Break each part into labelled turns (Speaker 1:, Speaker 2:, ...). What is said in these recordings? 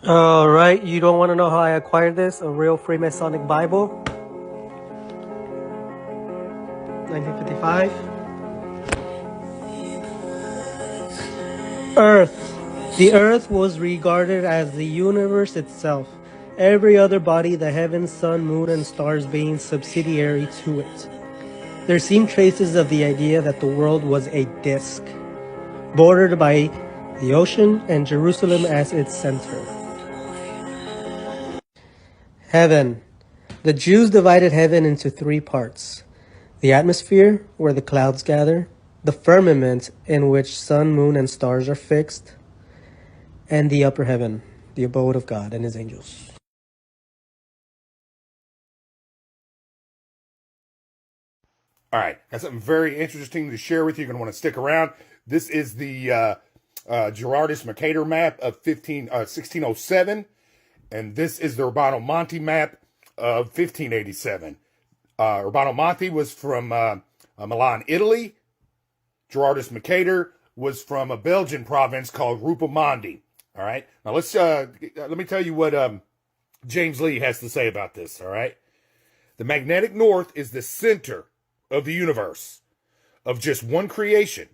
Speaker 1: All right, you don't want to know how I acquired this? A real Freemasonic Bible, 1955. Earth. The earth was regarded as the universe itself, every other body, the heavens, sun, moon, and stars being subsidiary to it. There seem traces of the idea that the world was a disk, bordered by the ocean and Jerusalem as its center. Heaven. The Jews divided heaven into three parts: the atmosphere, where the clouds gather, the firmament, in which sun, moon, and stars are fixed, and the upper heaven, the abode of God and his angels.
Speaker 2: All right, got something very interesting to share with you. You're going to want to stick around. This is the Gerardus Mercator map of 1607, and this is the Urbano Monte map of 1587. Urbano Monte was from Milan, Italy. Gerardus Mercator was from a Belgian province called Ruppelmonde. All right, now let me tell you what James Lee has to say about this. All right, the magnetic north is the center of the universe, of just one creation.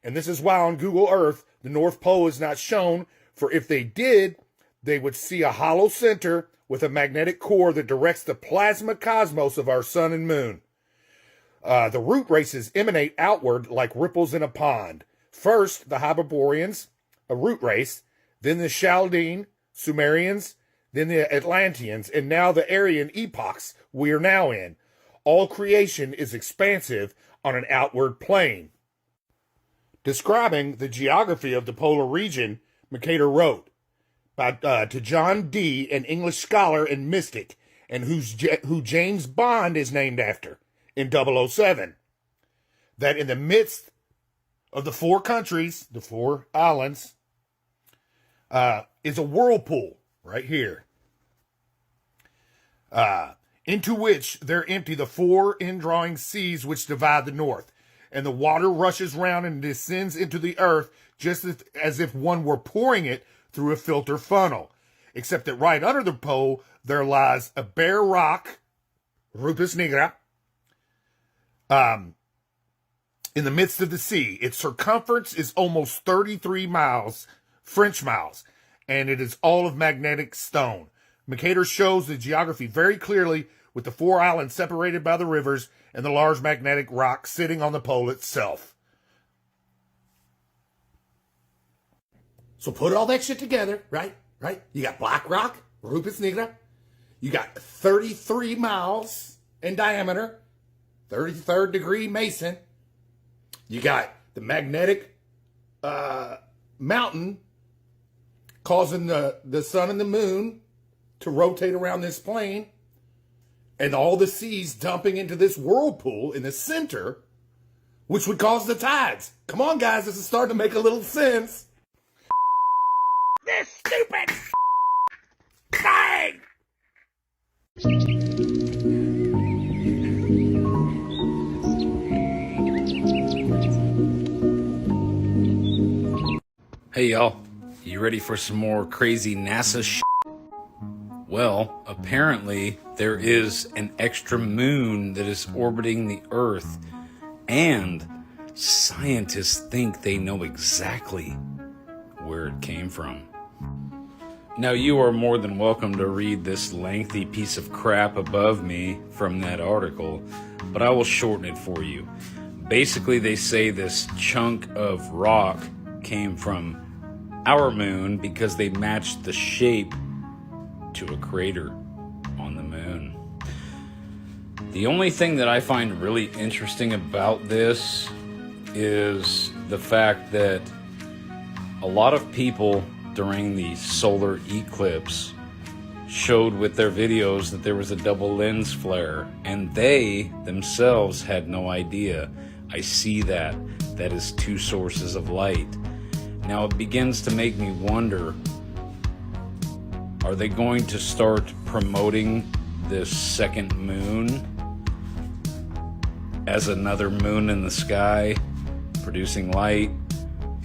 Speaker 2: And this is why on Google Earth, the North Pole is not shown, for if they did, they would see a hollow center with a magnetic core that directs the plasma cosmos of our sun and moon. The root races emanate outward like ripples in a pond. First, the Hyperboreans, a root race, then the Chaldean, Sumerians, then the Atlanteans, and now the Aryan epochs we are now in. All creation is expansive on an outward plane. Describing the geography of the polar region, Mercator wrote to John Dee, an English scholar and mystic, and who James Bond is named after in 007, that in the midst of the four countries, the four islands, is a whirlpool right here, into which there empty the four indrawing seas which divide the north. And the water rushes round and descends into the earth just as if one were pouring it through a filter funnel. Except that right under the pole there lies a bare rock, Rupus nigra, in the midst of the sea. Its circumference is almost 33 miles, French miles, and it is all of magnetic stone. Mercator shows the geography very clearly, with the four islands separated by the rivers and the large magnetic rock sitting on the pole itself. So put all that shit together, right? You got Black Rock, Rupus nigra. You got 33 miles in diameter, 33rd degree Mason. You got the magnetic mountain causing the sun and the moon to rotate around this plane, and all the seas dumping into this whirlpool in the center, which would cause the tides. Come on, guys, this is starting to make a little sense. This stupid thing!
Speaker 3: Hey y'all, you ready for some more crazy NASA shit? Well, apparently there is an extra moon that is orbiting the Earth, and scientists think they know exactly where it came from. Now, you are more than welcome to read this lengthy piece of crap above me from that article, but I will shorten it for you. Basically, they say this chunk of rock came from our moon because they matched the shape to a crater on the moon. The only thing that I find really interesting about this is the fact that a lot of people during the solar eclipse showed with their videos that there was a double lens flare, and they themselves had no idea. I see that. That is two sources of light. Now it begins to make me wonder, are they going to start promoting this second moon as another moon in the sky, producing light?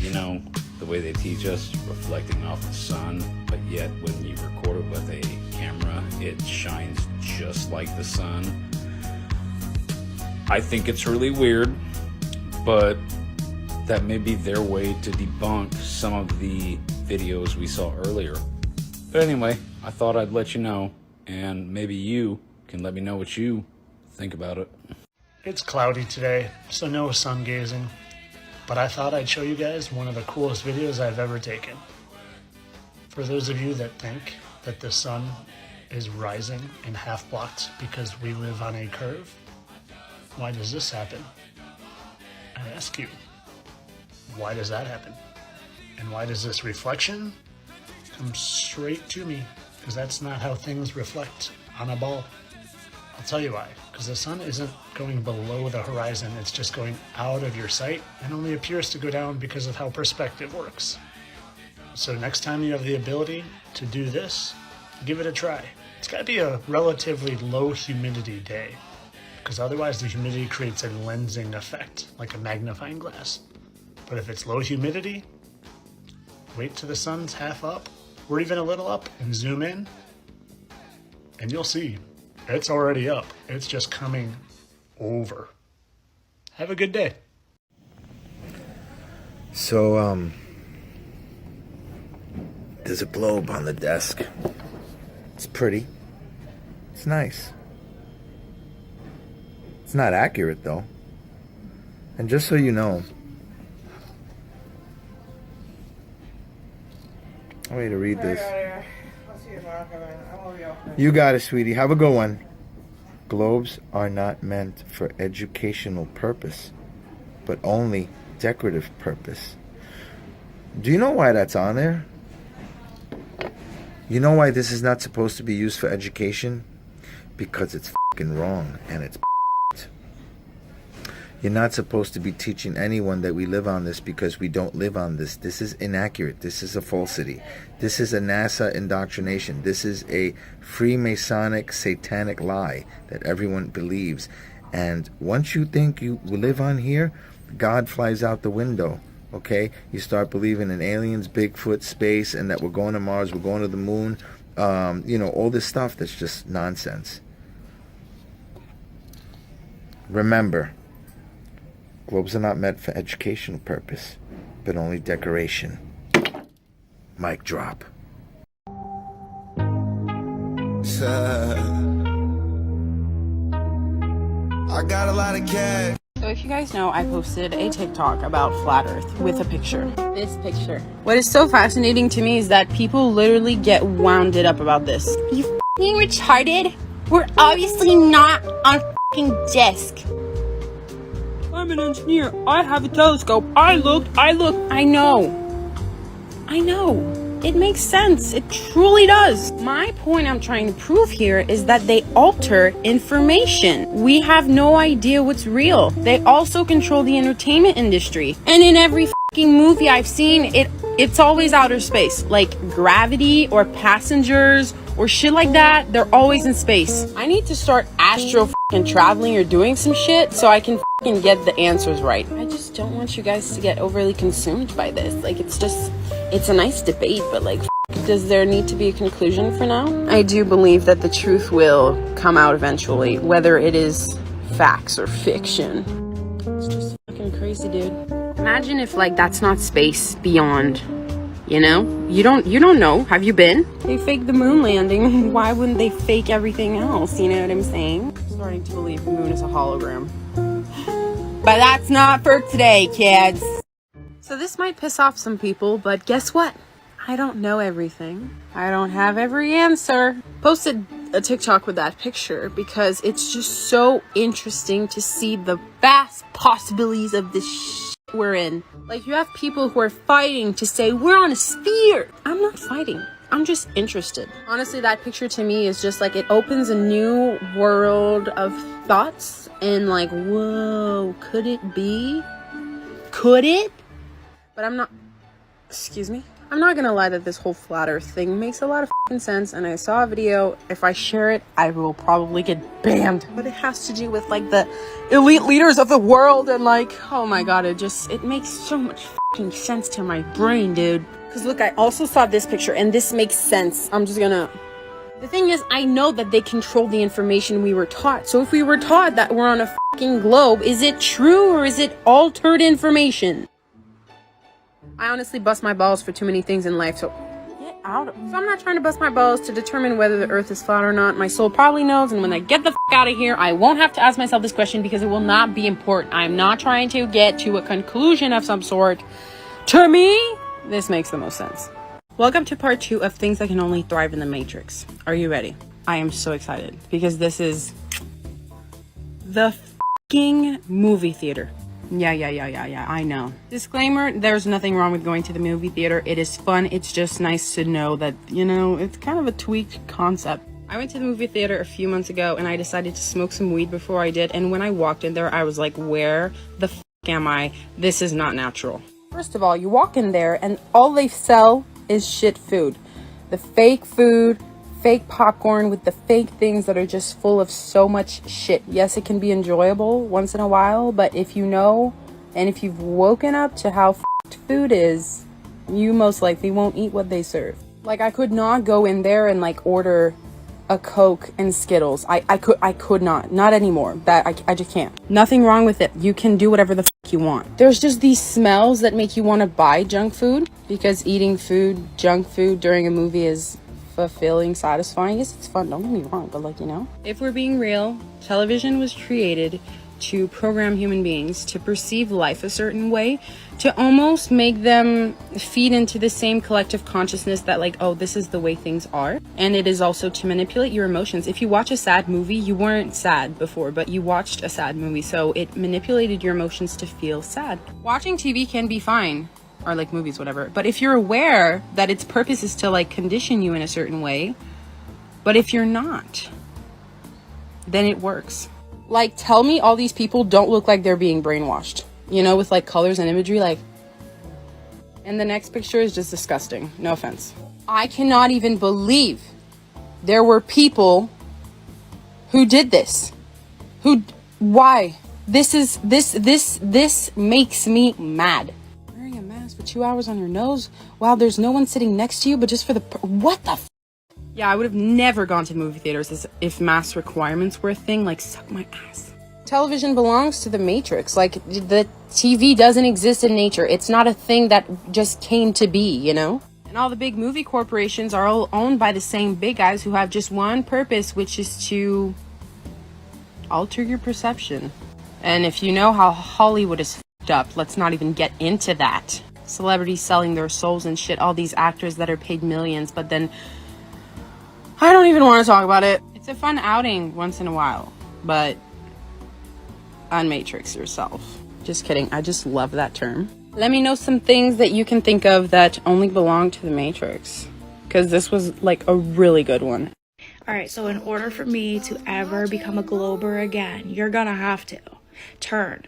Speaker 3: You know, the way they teach us, reflecting off the sun, but yet when you record it with a camera, it shines just like the sun. I think it's really weird, but that may be their way to debunk some of the videos we saw earlier. But anyway, I thought I'd let you know, and maybe you can let me know what you think about it.
Speaker 4: It's cloudy today, so no sun gazing, but I thought I'd show you guys one of the coolest videos I've ever taken. For those of you that think that the sun is rising and half blocked because we live on a curve, why does this happen? I ask you, why does that happen? And why does this reflection come straight to me? Because that's not how things reflect on a ball. I'll tell you why. Because the sun isn't going below the horizon, it's just going out of your sight and only appears to go down because of how perspective works. So next time you have the ability to do this, give it a try. It's got to be a relatively low humidity day, because otherwise the humidity creates a lensing effect, like a magnifying glass. But if it's low humidity, wait till the sun's half up, or even a little up, and zoom in, and you'll see it's already up. It's just coming over. Have a good day.
Speaker 5: So, there's a globe on the desk. It's pretty. It's nice. It's not accurate, though. And just so you know, I want you to read this. You got it, sweetie. Have a good one. Globes are not meant for educational purpose, but only decorative purpose. Do you know why that's on there? You know why this is not supposed to be used for education? Because it's fucking wrong, and it's You're not supposed to be teaching anyone that we live on this, because we don't live on this. This is inaccurate. This is a falsity. This is a NASA indoctrination. This is a Freemasonic satanic lie that everyone believes. And once you think you live on here, God flies out the window. Okay? You start believing in aliens, Bigfoot, space, and that we're going to Mars, we're going to the moon. All this stuff that's just nonsense. Remember, globes are not meant for educational purpose, but only decoration. Mic drop.
Speaker 6: I got a lot of cash.
Speaker 7: So if you guys know, I posted a TikTok about flat earth with a picture. This picture. What is so fascinating to me is that people literally get wounded up about this. You f***ing retarded? We're obviously not on a f***ing disc. I'm an engineer. I have a telescope. I looked. I know. It makes sense. It truly does. My point I'm trying to prove here is that they alter information. We have no idea what's real. They also control the entertainment industry. And in every fucking movie I've seen, it's always outer space. Like Gravity or Passengers or shit like that. They're always in space. I need to start astro fucking traveling or doing some shit so I can fucking get the answers right. I just don't want you guys to get overly consumed by this. Like, it's a nice debate, but like, does there need to be a conclusion for now? I do believe that the truth will come out eventually, whether it is facts or fiction. It's just fucking crazy, dude. Imagine if like that's not space beyond, you know? You don't know. Have you been? They faked the moon landing. Why wouldn't they fake everything else? You know what I'm saying? I'm starting to believe the moon is a hologram. But that's not for today, kids. So this might piss off some people, but guess what? I don't know everything. I don't have every answer. Posted a TikTok with that picture because it's just so interesting to see the vast possibilities of this shit we're in. Like, you have people who are fighting to say we're on a sphere. I'm not fighting. I'm just interested. Honestly, that picture to me is just like, it opens a new world of thoughts and like, whoa, could it be? Could it? But I'm not, excuse me? I'm not gonna lie that this whole flat earth thing makes a lot of f***ing sense, and I saw a video. If I share it, I will probably get banned. But it has to do with like the elite leaders of the world and like, oh my god, it makes so much f***ing sense to my brain, dude. Because look, I also saw this picture, and this makes sense. I'm just gonna... The thing is, I know that they control the information we were taught. So if we were taught that we're on a f***ing globe, is it true or is it altered information? I honestly bust my balls for too many things in life, so get out of it. So I'm not trying to bust my balls to determine whether the earth is flat or not. My soul probably knows, and when I get the f*** out of here, I won't have to ask myself this question because it will not be important. I'm not trying to get to a conclusion of some sort. To me, this makes the most sense. Welcome to part 2 of things that can only thrive in the Matrix. Are you ready? I am so excited because this is the f***ing movie theater. Yeah, I know. Disclaimer, there's nothing wrong with going to the movie theater. It is fun. It's just nice to know that, you know, it's kind of a tweaked concept. I went to the movie theater a few months ago and I decided to smoke some weed before I did. And when I walked in there, I was like, where the f*** am I? This is not natural. First of all, you walk in there and all they sell is shit food. The fake food, fake popcorn with the fake things that are just full of so much shit. Yes, it can be enjoyable once in a while, but if you know and if you've woken up to how f***ed food is, you most likely won't eat what they serve. Like, I could not go in there and like order a Coke and Skittles. I could not anymore. That I just can't. Nothing wrong with it. You can do whatever the f*** you want. There's just these smells that make you want to buy junk food because eating junk food during a movie is fulfilling, satisfying. Yes, it's fun, don't get me wrong, but like, you know, if we're being real, television was created to program human beings to perceive life a certain way, to almost make them feed into the same collective consciousness that like, oh, this is the way things are. And it is also to manipulate your emotions. If you watch a sad movie, you weren't sad before, but you watched a sad movie, so it manipulated your emotions to feel sad. Watching TV can be fine, or like movies, whatever, but if you're aware that its purpose is to like condition you in a certain way, but if you're not, then it works. Like, tell me all these people don't look like they're being brainwashed, you know, with like colors and imagery, like, and the next picture is just disgusting. No offense. I cannot even believe there were people who did this. Why? This makes me mad. Wearing a mask for 2 hours on your nose while there's no one sitting next to you, but just for the, what the f? Yeah, I would have never gone to movie theaters if mask requirements were a thing. Like, suck my ass. Television belongs to the Matrix. Like, the TV doesn't exist in nature. It's not a thing that just came to be, you know? And all the big movie corporations are all owned by the same big guys who have just one purpose, which is to alter your perception. And if you know how Hollywood is f***ed up, let's not even get into that. Celebrities selling their souls and shit, all these actors that are paid millions, but then I don't even want to talk about it. It's a fun outing once in a while, but unmatrix yourself. Just kidding. I just love that term. Let me know some things that you can think of that only belong to the Matrix, because this was like a really good one.
Speaker 8: Alright, so in order for me to ever become a glober again, you're gonna have to turn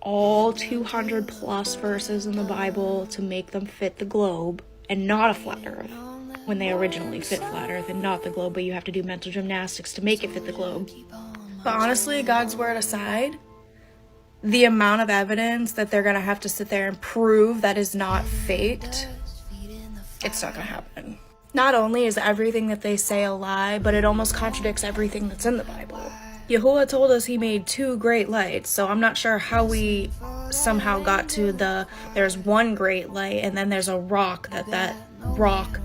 Speaker 8: all 200 plus verses in the Bible to make them fit the globe and not a flat earth. When they originally fit flat earth and not the globe, but you have to do mental gymnastics to make it fit the globe. But honestly, God's word aside, the amount of evidence that they're gonna have to sit there and prove that is not faked, it's not gonna happen. Not only is everything that they say a lie, but it almost contradicts everything that's in the Bible. Yahuwah told us he made 2 great lights, so I'm not sure how we somehow got to there's one great light and then there's a rock that rock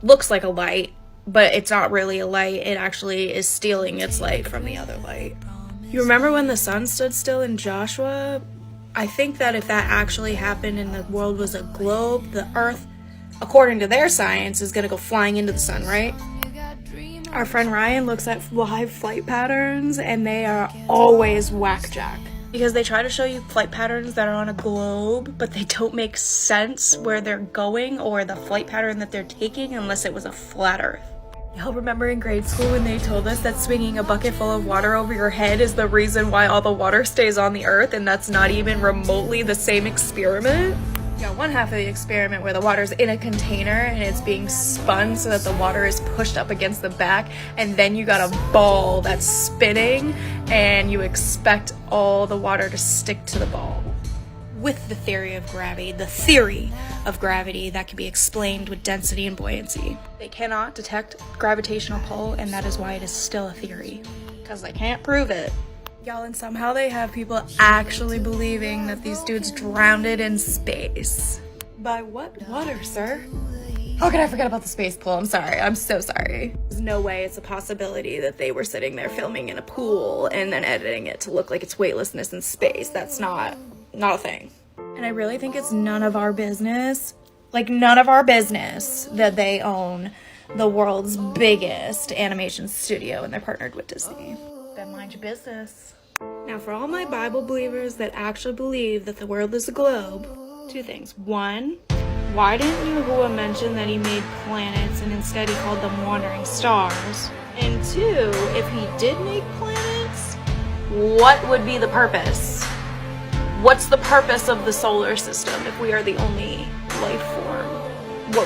Speaker 8: looks like a light, but it's not really a light. It actually is stealing its light from the other light. You remember when the sun stood still in Joshua? I think that if that actually happened and the world was a globe, the earth, according to their science, is gonna go flying into the sun, right? Our friend Ryan looks at live flight patterns and they are always whackjack. Because they try to show you flight patterns that are on a globe, but they don't make sense where they're going or the flight pattern that they're taking unless it was a flat earth. Y'all remember in grade school when they told us that swinging a bucket full of water over your head is the reason why all the water stays on the earth, and that's not even remotely the same experiment? You got one half of the experiment where the water's in a container and it's being spun so that the water is pushed up against the back, and then you got a ball that's spinning and you expect all the water to stick to the ball. with the theory of gravity that can be explained with density and buoyancy. They cannot detect gravitational pull, and that is why it is still a theory, because they can't prove it. Y'all, and somehow they have people actually believing that these dudes drowned in space. By what water, sir? How could I forget about the space pool? I'm sorry. I'm so sorry. There's no way it's a possibility that they were sitting there filming in a pool and then editing it to look like it's weightlessness in space. That's not a thing. And I really think it's none of our business, that they own the world's biggest animation studio and they're partnered with Disney. Then mind your business. Now, for all my Bible believers that actually believe that the world is a globe, two things. One, why didn't Yahuwah mention that he made planets and instead he called them wandering stars? And two, if he did make planets, what would be the purpose? What's the purpose of the solar system if we are the only life form?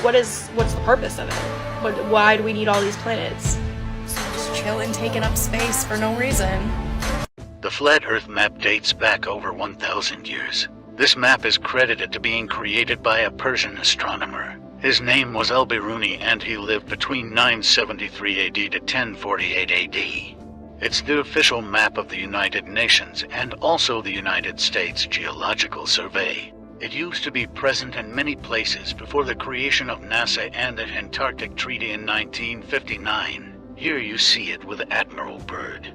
Speaker 8: What's the purpose of it? Why do we need all these planets? So just chilling, taking up space for no reason.
Speaker 9: The flat Earth map dates back over 1,000 years. This map is credited to being created by a Persian astronomer. His name was Al-Biruni and he lived between 973 AD to 1048 AD. It's the official map of the United Nations and also the United States Geological Survey. It used to be present in many places before the creation of NASA and the Antarctic Treaty in 1959. Here you see it with Admiral Byrd.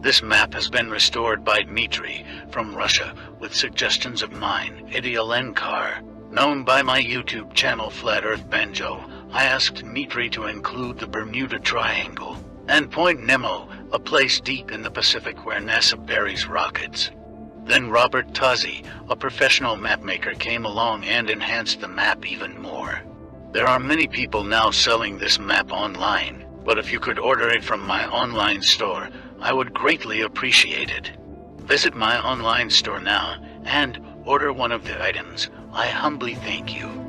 Speaker 9: This map has been restored by Dmitry from Russia with suggestions of mine, Idialenkar. Known by my YouTube channel Flat Earth Banjo, I asked Dmitry to include the Bermuda Triangle and Point Nemo, a place deep in the Pacific where NASA buries rockets. Then Robert Tozzi, a professional mapmaker, came along and enhanced the map even more. There are many people now selling this map online, but if you could order it from my online store, I would greatly appreciate it. Visit my online store now and order one of the items. I humbly thank you.